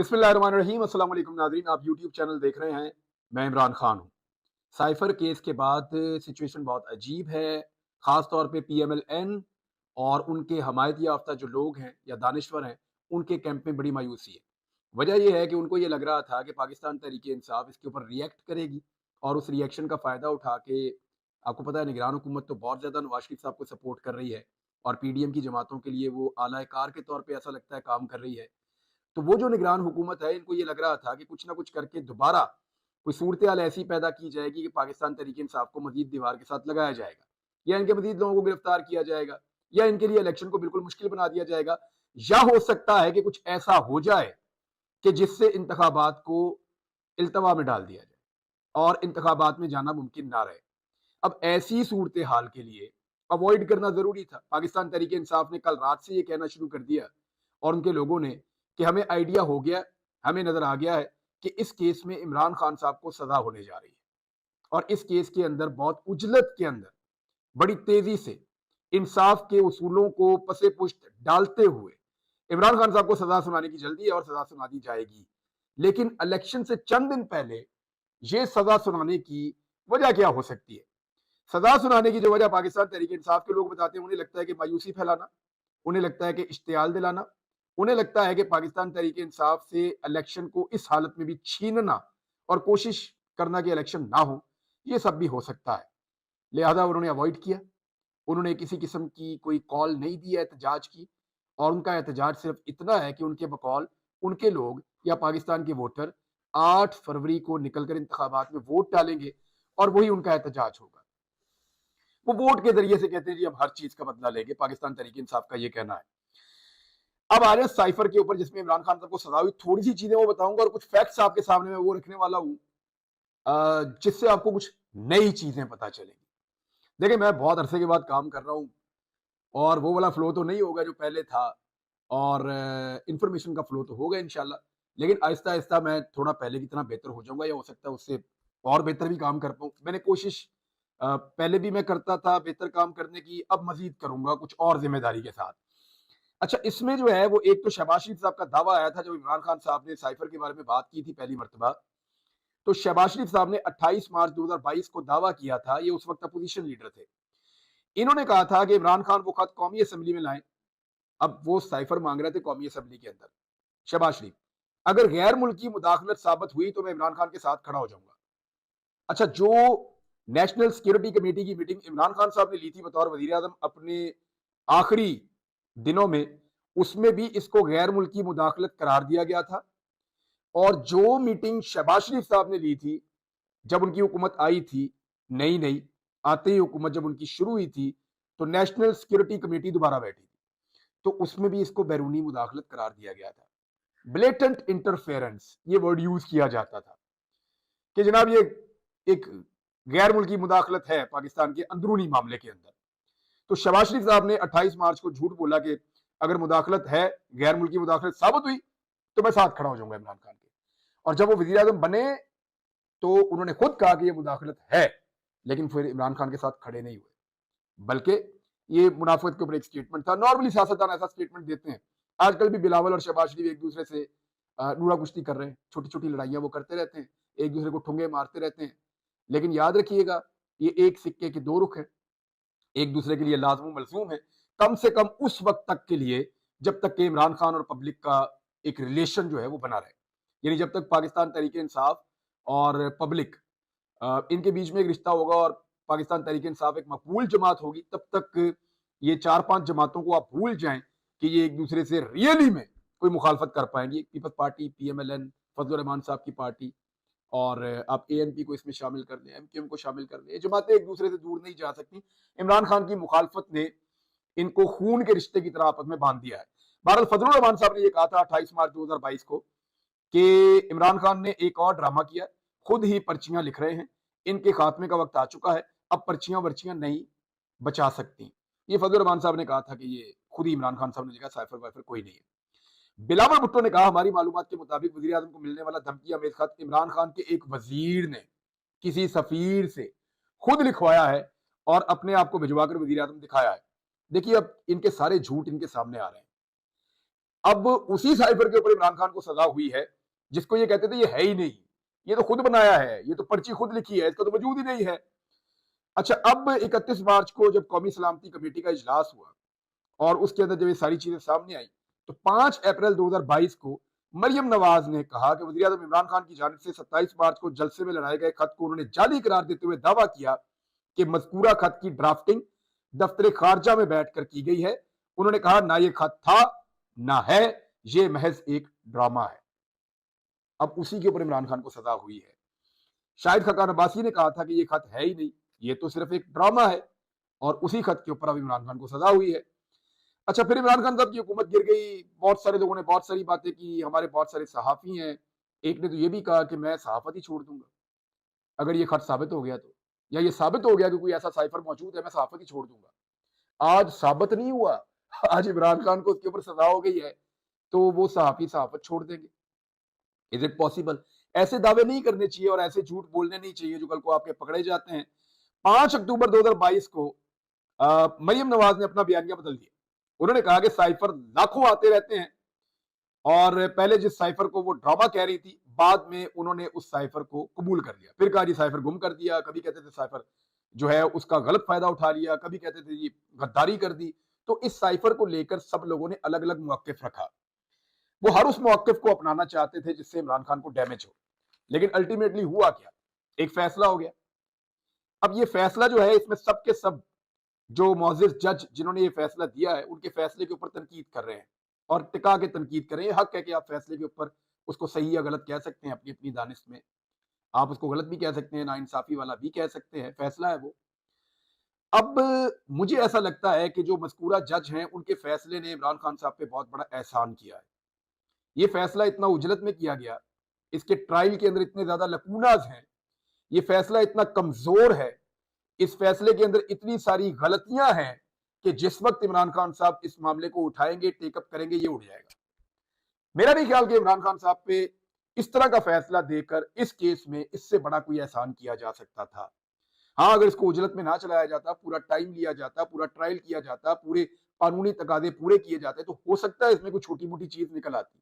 बिस्मिल्लाहिर्रहमानिर्रहीम। अस्सलाम वालेकुम नाज़रीन, आप यूट्यूब चैनल देख रहे हैं। मैं इमरान खान हूँ। साइफर केस के बाद सिचुएशन बहुत अजीब है। ख़ास तौर पे पीएमएलएन और उनके हमायती याफ्ता जो लोग हैं या दानिश्वर हैं, उनके कैंप में बड़ी मायूसी है। वजह ये है कि उनको ये लग रहा था कि पाकिस्तान तहरीक-ए-इंसाफ इसके ऊपर रिएक्ट करेगी और उस रिएक्शन का फ़ायदा उठा के, आपको पता है निगरान हुकूमत तो बहुत ज़्यादा नवाज़ शरीफ साहब को सपोर्ट कर रही है और पीडीएम की जमातों के लिए वो आला-ए-कार के तौर पे ऐसा लगता है काम कर रही है। तो वो जो निगरान हुकूमत है, इनको ये लग रहा था कि कुछ ना कुछ करके दोबारा कोई सूरत-ए-हाल ऐसी पैदा की जाएगी कि पाकिस्तान तहरीक-ए-इंसाफ को मज़ीद दीवार के साथ लगाया जाएगा, या इनके मज़ीद लोगों को गिरफ्तार किया जाएगा, या इनके लिए इलेक्शन को बिल्कुल मुश्किल बना दिया जाएगा, या हो सकता है कि कुछ ऐसा हो जाए कि जिससे इंतखाबात को इल्तवा में डाल दिया जाए और इंतखाबात में जाना मुमकिन ना रहे। अब ऐसी सूरत-ए-हाल के लिए अवॉइड करना ज़रूरी था। पाकिस्तान तहरीक-ए-इंसाफ ने कल रात से ये कहना शुरू कर दिया और उनके लोगों ने कि हमें आइडिया हो गया, हमें नज़र आ गया है कि इस केस में इमरान खान साहब को सज़ा होने जा रही है और इस केस के अंदर बहुत उजलत के अंदर बड़ी तेज़ी से इंसाफ के उसूलों को पसे पुश्त डालते हुए इमरान खान साहब को सज़ा सुनाने की जल्दी है और सज़ा सुना दी जाएगी। लेकिन इलेक्शन से चंद दिन पहले ये सज़ा सुनाने की वजह क्या हो सकती है? सज़ा सुनाने की जो वजह पाकिस्तान तहरीक-ए-इंसाफ के लोग बताते हैं, उन्हें लगता है कि मायूसी फैलाना, उन्हें लगता है कि इश्तियाल दिलाना, उन्हें लगता है कि पाकिस्तान तहरीक-ए-इंसाफ से इलेक्शन को इस हालत में भी छीनना और कोशिश करना कि इलेक्शन ना हो, ये सब भी हो सकता है। लिहाजा उन्होंने अवॉइड किया। उन्होंने किसी किस्म की कोई कॉल नहीं दी है एहतजाज की और उनका एहतजाज सिर्फ इतना है कि उनके बकौल उनके लोग या पाकिस्तान के वोटर 8 फरवरी को निकलकर इंतखाबात में वोट डालेंगे और वही उनका एहतजाज होगा। वो वोट के जरिए से कहते हैं जी हम हर चीज का बदला लेंगे, पाकिस्तान तहरीक इंसाफ का ये कहना है। अब आ रहे हैं साइफर के ऊपर जिसमें इमरान खान साहब को सजा हुई। थोड़ी सी चीजें वो बताऊंगा और कुछ फैक्ट्स आपके सामने मैं वो रखने वाला हूं जिससे आपको कुछ नई चीजें पता चलेंगी। देखिए, मैं बहुत अरसे के बाद काम कर रहा हूं और वो वाला फ्लो तो नहीं होगा जो पहले था और इंफॉर्मेशन का फ्लो तो होगा इंशाल्लाह, लेकिन आहिस्ता आहिस्ता मैं थोड़ा पहले की तरह बेहतर हो जाऊंगा या हो सकता है उससे और बेहतर भी काम कर पाऊं। मैंने कोशिश पहले भी मैं करता था बेहतर काम करने की, अब मजीद करूंगा कुछ और जिम्मेदारी के साथ। अच्छा, इसमें जो है वो एक तो शहबाज शरीफ साहब का दावा आया था जब इमरान खान साहब ने साइफर के बारे में बात की थी पहली मरतबा। तो शहबाज शरीफ साहब ने 28 मार्च 2022 को दावा किया था, ये उस वक्त अपोजिशन लीडर थे। इन्होंने कहा था कि इमरान खान वो खत कौमी असेंबली में लाएं। अब वो साइफर मांग रहे थे कौमी असेंबली के अंदर। शहबाज शरीफ, अगर गैर मुल्की मुदाखलत साबित हुई तो मैं इमरान खान के साथ खड़ा हो जाऊंगा। अच्छा, जो नेशनल सिक्योरिटी कमेटी की मीटिंग इमरान खान साहब ने ली थी बतौर वजीर आजम अपने आखिरी दिनों में, उसमें भी इसको गैर मुल्की मुदाखलत करार दिया गया था। और जो मीटिंग शहबाज शरीफ साहब ने ली थी जब उनकी हुकूमत आई थी, नई नई आते ही हुकूमत जब उनकी शुरू हुई थी, तो नेशनल सिक्योरिटी कमेटी दोबारा बैठी थी, तो उसमें भी इसको बैरूनी मुदाखलत करार दिया गया था। ब्लेटेंट इंटरफेरेंस ये वर्ड यूज किया जाता था कि जनाब ये एक गैर मुल्की मुदाखलत है पाकिस्तान के अंदरूनी मामले के अंदर। तो शहबाज शरीफ साहब ने 28 मार्च को झूठ बोला कि अगर मुदाखलत है, गैर मुल्की मुदाखलत साबित हुई तो मैं साथ खड़ा हो जाऊंगा इमरान खान के। और जब वो वजीर आजम बने तो उन्होंने खुद कहा कि ये मुदाखलत है, लेकिन फिर इमरान खान के साथ खड़े नहीं हुए, बल्कि ये मुनाफत के ऊपर एक स्टेटमेंट था। नॉर्मली सियासतदान ऐसा स्टेटमेंट देते हैं। आजकल भी बिलावल और शहबाज शरीफ एक दूसरे से नूरा कुश्ती कर रहे हैं, छोटी छोटी लड़ाइयां वो करते रहते हैं, एक दूसरे को ठुंगे मारते रहते हैं। लेकिन याद रखिएगा, ये एक सिक्के के दो रुख हैं, एक दूसरे के लिए लाजमू मलजूम है। कम से कम उस वक्त तक के लिए जब तक कि इमरान खान और पब्लिक का एक रिलेशन जो है वो बना रहे, यानी जब तक पाकिस्तान तहरीक इंसाफ और पब्लिक इनके बीच में एक रिश्ता होगा और पाकिस्तान तहरीक इंसाफ एक मकबूल जमात होगी, तब तक ये 4-5 जमातों को आप भूल जाएं कि ये एक दूसरे से रियली में कोई मुखालफत कर पाएंगी। पीपल्स पार्टी, पीएमएलएन, फजल रहमान साहब की पार्टी और आप एएनपी को इसमें शामिल कर लें, एमक्यूएम को शामिल कर लें, ये जमातें एक दूसरे से दूर नहीं जा सकती। इमरान खान की मुखालफत ने इनको खून के रिश्ते की तरह आपस में बांध दिया है। बहरहाल फजल रहमान साहब ने यह कहा था 28 मार्च 2022 को कि इमरान खान ने एक और ड्रामा किया, खुद ही पर्चियां लिख रहे हैं, इनके खात्मे का वक्त आ चुका है, अब पर्चियां वर्चियां नहीं बचा सकती। ये फजल रहमान साहब ने कहा था कि ये खुद ही इमरान खान साहब ने लिखा, साइफर वाइफर कोई नहीं है। बिलावल भुट्टो ने कहा हमारी मालूमात के मुताबिक वजीर आजम को मिलने वाला धमकी अमेज खत इमरान खान के एक वजीर ने किसी सफीर से खुद लिखवाया है और अपने आप को भिजवाकर वजीर आजम दिखाया है। देखिए, अब इनके सारे झूठ इनके सामने आ रहे हैं। अब उसी साइफर के ऊपर इमरान खान को सजा हुई है जिसको ये कहते थे ये है ही नहीं, ये तो खुद बनाया है, ये तो पर्ची खुद लिखी है, इसका तो वजूद ही नहीं है। अच्छा, अब 31 मार्च को जब कौमी सलामती कमेटी का इजलास हुआ और उसके अंदर जब ये सारी चीजें सामने आई, तो 5 अप्रैल 2022 को मरियम नवाज ने कहा कि वज़ीर आज़म इमरान खान की जानिब से 27 मार्च को जलसे में लड़ाए गए खत को उन्होंने जाली करार देते हुए दावा किया कि मज़कूरा खत की ड्राफ्टिंग दफ्तर खारजा में बैठकर की गई है। उन्होंने कहा ना ये खत था ना है, ये महज एक ड्रामा है। अब उसी के ऊपर इमरान खान को सजा हुई है। शाहिद खकान अब्बासी ने कहा था कि ये खत है ही नहीं, ये तो सिर्फ एक ड्रामा है, और उसी खत के ऊपर अब इमरान खान को सजा हुई है। अच्छा, फिर इमरान खान साहब की हुकूमत गिर गई, बहुत सारे लोगों ने बहुत सारी बातें की, हमारे बहुत सारे सहाफ़ी हैं, एक ने तो ये भी कहा कि मैं सहाफ़त ही छोड़ दूंगा अगर ये खत साबित हो गया तो, या ये साबित हो गया कि कोई ऐसा साइफर मौजूद है, मैं सहाफ़त ही छोड़ दूंगा। आज साबित नहीं हुआ, आज इमरान खान को उसके ऊपर सजा हो गई है, तो वो सहाफ़ी सहाफ़त छोड़ देंगे? Is it possible? ऐसे दावे नहीं करने चाहिए और ऐसे झूठ बोलने नहीं चाहिए जो कल को आपके पकड़े जाते हैं। 5 अक्टूबर 2022 को मरियम नवाज ने अपना बयानिया बदल दिया। उन्होंने कहा कि साइफर लाखों आते रहते हैं, और पहले जिस साइफर को वो ड्रामा कह रही थी, बाद में उन्होंने उस साइफर को कबूल कर लिया। फिर कहा जी साइफर गुम कर दिया, कभी कहते थे साइफर जो है उसका गलत फायदा उठा लिया, कभी कहते थे जी गद्दारी कर दी। तो इस साइफर को लेकर सब लोगों ने अलग अलग मौकिफ रखा। वो हर उस मौकिफ को अपनाना चाहते थे जिससे इमरान खान को डैमेज हो, लेकिन अल्टीमेटली हुआ क्या? एक फैसला हो गया। अब ये फैसला जो है, इसमें सब के सब जो मोअज़्ज़िज़ जज जिन्होंने ये फैसला दिया है, उनके फैसले के ऊपर तनकीद कर रहे हैं और टिका के तनकीद कर रहे हैं। हक है कि आप फैसले के ऊपर उसको सही या गलत कह सकते हैं अपनी अपनी दानिश में। आप उसको गलत भी कह सकते हैं, नाइंसाफी वाला भी कह सकते हैं, फैसला है वो। अब मुझे ऐसा लगता है कि जो मज़कूरा जज हैं, उनके फैसले ने इमरान खान साहब पे बहुत बड़ा एहसान किया है। ये फैसला इतना उजलत में किया गया, इसके ट्रायल के अंदर इतने ज्यादा लकूनाज हैं, ये फैसला इतना कमजोर है, इस फैसले के अंदर इतनी सारी गलतियां हैं कि जिस वक्त इमरान खान साहब इस मामले को उठाएंगे, टेकअप करेंगे, ये उड़ जाएगा। मेरा नहीं ख्याल कि इमरान खान साहब पे इस तरह का फैसला देकर इस केस में इससे बड़ा कोई एहसान किया जा सकता था। हाँ, अगर इसको उजलत में ना चलाया जाता, पूरा टाइम लिया जाता, पूरा ट्रायल किया जाता, पूरे कानूनी तकादे पूरे किए जाते, तो हो सकता है इसमें कोई छोटी मोटी चीज निकल आती।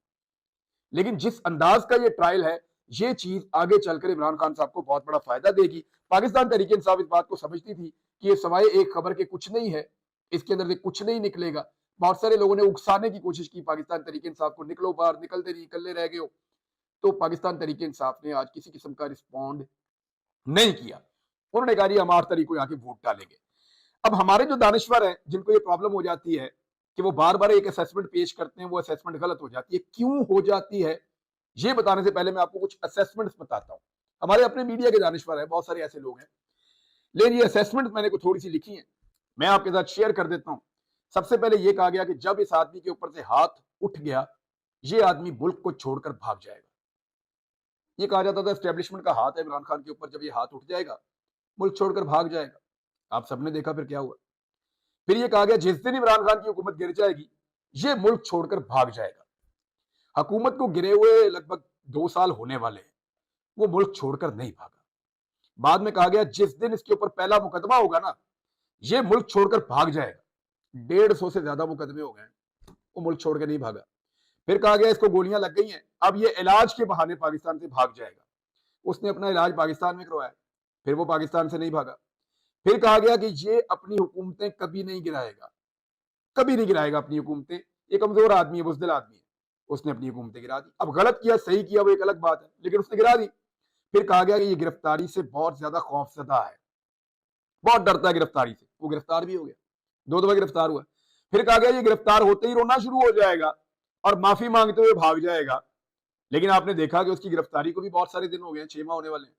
लेकिन जिस अंदाज का ये ट्रायल है, ये चीज आगे चलकर इमरान खान साहब को बहुत बड़ा फायदा देगी। पाकिस्तान तहरीक इंसाफ इस बात को समझती थी कि ये सवाए एक खबर के कुछ नहीं है, इसके अंदर से कुछ नहीं निकलेगा। बहुत सारे लोगों ने उकसाने की कोशिश की पाकिस्तान तहरीक इंसाफ को, निकलो बाहर, निकलते नहीं, निकलने रह गए हो। तो पाकिस्तान तहरीक इंसाफ ने आज किसी किस्म का रिस्पॉन्ड नहीं किया। उन्होंने कहा हम 8 तारीख को यहाँ के वोट डालेंगे। अब हमारे जो दानिश्वर हैं, जिनको ये प्रॉब्लम हो जाती है कि वो बार बार एक असेसमेंट पेश करते हैं, वो असेसमेंट गलत हो जाती है। क्यों हो जाती है, ये बताने से पहले मैं आपको कुछ असेसमेंट्स बताता हूं। हमारे अपने मीडिया के दानिश्वर हैं, बहुत सारे ऐसे लोग हैं, लेकिन ये असेसमेंट मैंने को थोड़ी सी लिखी है, मैं आपके साथ शेयर कर देता हूं। सबसे पहले ये कहा गया कि जब इस आदमी के ऊपर से हाथ उठ गया, ये आदमी मुल्क को छोड़कर भाग जाएगा। ये कहा जाता था एस्टेब्लिशमेंट का हाथ है इमरान खान के ऊपर, जब ये हाथ उठ जाएगा मुल्क छोड़कर भाग जाएगा। आप सबने देखा फिर क्या हुआ। फिर ये कहा गया जिस दिन इमरान खान की हुकूमत गिर जाएगी, ये मुल्क छोड़कर भाग जाएगा। हुकूमत को गिरे हुए लगभग 2 साल होने वाले हैं, वो मुल्क छोड़कर नहीं भागा। बाद में कहा गया जिस दिन इसके ऊपर पहला मुकदमा होगा ना, ये मुल्क छोड़कर भाग जाएगा। 150 से ज्यादा मुकदमे हो गए, वो मुल्क छोड़ के नहीं भागा। फिर कहा गया इसको गोलियां लग गई हैं, अब ये इलाज के बहाने पाकिस्तान से भाग जाएगा। उसने अपना इलाज पाकिस्तान में करवाया, फिर वो पाकिस्तान से नहीं भागा। फिर कहा गया कि ये अपनी हुकूमतें कभी नहीं गिराएगा, कभी नहीं गिराएगा अपनी हुकूमतें। ये कमजोर आदमी है, बुजदिल आदमी है, उसने अपनी हुकूमतें गिरा दी। अब गलत किया सही किया वो एक अलग बात है, लेकिन उसने गिरा दी। फिर कहा गया कि ये गिरफ्तारी से बहुत ज्यादा खौफजदा है, बहुत डरता है गिरफ्तारी से। वो गिरफ्तार भी हो गया, 2 दफा गिरफ्तार हुआ। फिर कहा गया ये गिरफ्तार होते ही रोना शुरू हो जाएगा और माफी मांगते हुए भाग जाएगा। लेकिन आपने देखा कि उसकी गिरफ्तारी को भी बहुत सारे दिन हो गए, 6 माह होने वाले हैं।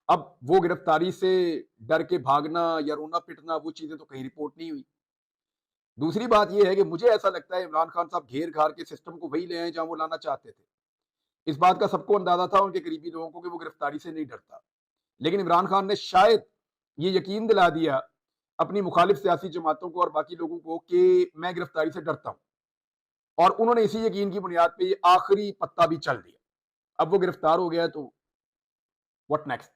अब वो गिरफ्तारी से डर के भागना या रोना पिटना, वो चीजें तो कहीं रिपोर्ट नहीं हुई। दूसरी बात यह है कि मुझे ऐसा लगता है इमरान खान साहब घेर घार के सिस्टम को वही ले आए जहां वो लाना चाहते थे। इस बात का सबको अंदाजा था, उनके करीबी लोगों को, कि वो गिरफ्तारी से नहीं डरता। लेकिन इमरान खान ने शायद ये यकीन दिला दिया अपनी मुखालिफ सियासी जमातों को और बाकी लोगों को कि मैं गिरफ्तारी से डरता हूं, और उन्होंने इसी यकीन की बुनियाद पे ये आखिरी पत्ता भी चल दिया। अब वो गिरफ्तार हो गया, तो व्हाट नेक्स्ट?